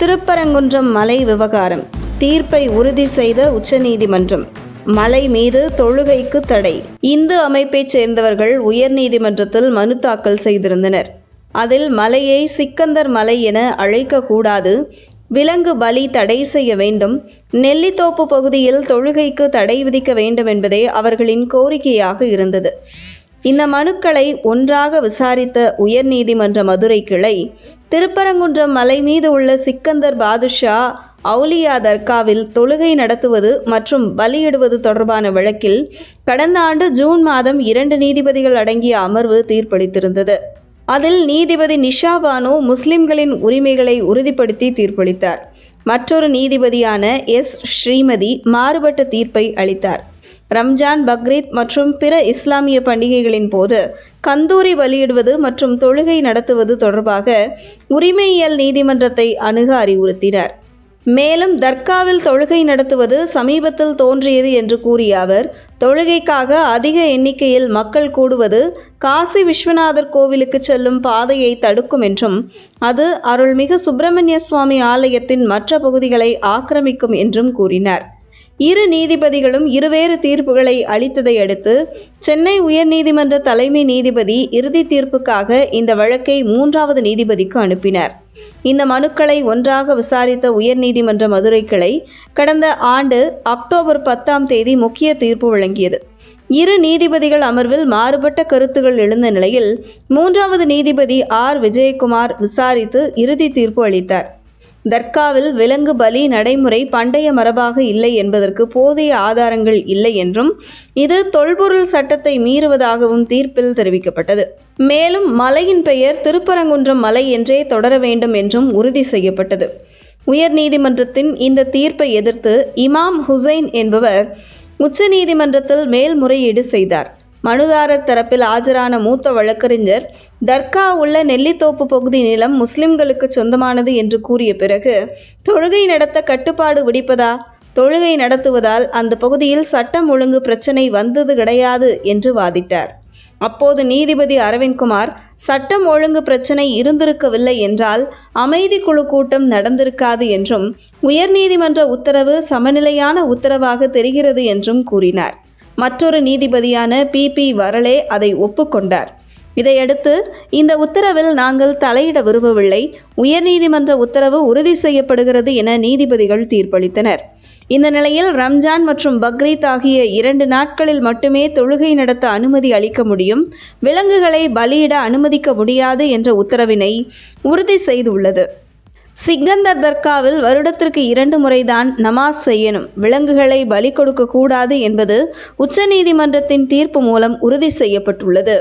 திருப்பரங்குன்றம் மலை விவகாரம் தீர்ப்பை உறுதி செய்த உச்சநீதிமன்றம். மலை மீது தொழுகைக்கு தடை. இந்து அமைப்பைச் சேர்ந்தவர்கள் உயர்நீதிமன்றத்தில் மனு தாக்கல் செய்திருந்தனர். அதில் மலையை சிக்கந்தர் மலை என அழைக்கக்கூடாது, விலங்கு பலி தடை செய்ய வேண்டும், நெல்லித்தோப்பு பகுதியில் தொழுகைக்கு தடை விதிக்க வேண்டும் என்பதே அவர்களின் கோரிக்கையாக இருந்தது. இந்த மனுக்களை ஒன்றாக விசாரித்த உயர்நீதிமன்ற மதுரை கிளை, திருப்பரங்குன்றம் மலை மீது உள்ள சிக்கந்தர் பாதுஷா அவுலியா தர்காவில் தொழுகை நடத்துவது மற்றும் பலியிடுவது தொடர்பான வழக்கில் கடந்த ஆண்டு ஜூன் மாதம் 2 நீதிபதிகள் அடங்கிய அமர்வு தீர்ப்பளித்திருந்தது. அதில் நீதிபதி நிஷா பானு முஸ்லிம்களின் உரிமைகளை உறுதிப்படுத்தி தீர்ப்பளித்தார். மற்றொரு நீதிபதியான ஸ்ரீமதி மாறுபட்ட தீர்ப்பை அளித்தார். ரம்ஜான், பக்ரீத் மற்றும் பிற இஸ்லாமிய பண்டிகைகளின் போது கந்தூரி பலியிடுவது மற்றும் தொழுகை நடத்துவது தொடர்பாக உரிமையியல் நீதிமன்றத்தை அணுக அறிவுறுத்தினார். மேலும் தர்காவில் தொழுகை நடத்துவது சமீபத்தில் தோன்றியது என்று கூறிய அவர், தொழுகைக்காக அதிக எண்ணிக்கையில் மக்கள் கூடுவது காசி விஸ்வநாதர் கோவிலுக்கு செல்லும் பாதையை தடுக்கும் என்றும், அது அருள்மிகு சுப்பிரமணிய சுவாமி ஆலயத்தின் மற்ற பகுதிகளை ஆக்கிரமிக்கும் என்றும் கூறினார். இரு நீதிபதிகளும் இருவேறு தீர்ப்புகளை அளித்ததை அடுத்து சென்னை உயர்நீதிமன்ற தலைமை நீதிபதி இறுதி தீர்ப்புக்காக இந்த வழக்கை 3வது நீதிபதிக்கு அனுப்பினார். இந்த மனுக்களை ஒன்றாக விசாரித்த உயர்நீதிமன்ற மதுரை கிளை கடந்த ஆண்டு அக்டோபர் 10ஆம் தேதி முக்கிய தீர்ப்பு வழங்கியது. இரு நீதிபதிகள் அமர்வில் மாறுபட்ட கருத்துகள் எழுந்த நிலையில் 3வது நீதிபதி விஜயகுமார் விசாரித்து இறுதி தீர்ப்பு அளித்தார். தர்காவில் விலங்கு பலி நடைமுறை பண்டைய மரபாக இல்லை என்பதற்கு போதிய ஆதாரங்கள் இல்லை என்றும், இது தொல்பொருள் சட்டத்தை மீறுவதாகவும் தீர்ப்பில் தெரிவிக்கப்பட்டது. மேலும் மலையின் பெயர் திருப்பரங்குன்றம் மலை என்றே தொடர வேண்டும் என்றும் உறுதி செய்யப்பட்டது. உயர்நீதிமன்றத்தின் இந்த தீர்ப்பை எதிர்த்து இமாம் ஹுசைன் என்பவர் உச்சநீதிமன்றத்தில் மேல்முறையீடு செய்தார். மனுதாரர் தரப்பில் ஆஜரான மூத்த வழக்கறிஞர், தர்கா உள்ள நெல்லித்தோப்பு பகுதி நிலம் முஸ்லிம்களுக்கு சொந்தமானது என்று கூறிய பிறகு தொழுகை நடத்த கட்டுப்பாடு விதிப்பதா? தொழுகை நடத்துவதால் அந்த பகுதியில் சட்டம் ஒழுங்கு பிரச்சனை வந்தது கிடையாது என்று வாதிட்டார். அப்போது நீதிபதி அரவிந்த்குமார், சட்டம் ஒழுங்கு பிரச்சனை இருந்திருக்கவில்லை என்றால் அமைதி குழு கூட்டம் நடந்திருக்காது என்றும், உயர்நீதிமன்ற உத்தரவு சமநிலையான உத்தரவாக தெரிகிறது என்றும் கூறினார். மற்றொரு நீதிபதியான பி வரலே அதை ஒப்புக்கொண்டார். இதையடுத்து, இந்த உத்தரவில் நாங்கள் தலையிட விரும்பவில்லை, உயர்நீதிமன்ற உத்தரவு உறுதி செய்யப்படுகிறது என நீதிபதிகள் தீர்ப்பளித்தனர். இந்த நிலையில் ரம்ஜான் மற்றும் பக்ரீத் ஆகிய 2 நாட்களில் மட்டுமே தொழுகை நடத்த அனுமதி அளிக்க முடியும், விலங்குகளை பலியிட அனுமதிக்க முடியாது என்ற உத்தரவினை உறுதி செய்துள்ளது. சிக்கந்தர் தர்காவில் வருடத்திற்கு 2 முறைதான் நமாஸ் செய்யணும், விலங்குகளை பலி கொடுக்க கூடாது என்பது உச்சநீதிமன்றத்தின் தீர்ப்பு மூலம் உறுதி செய்யப்பட்டுள்ளது.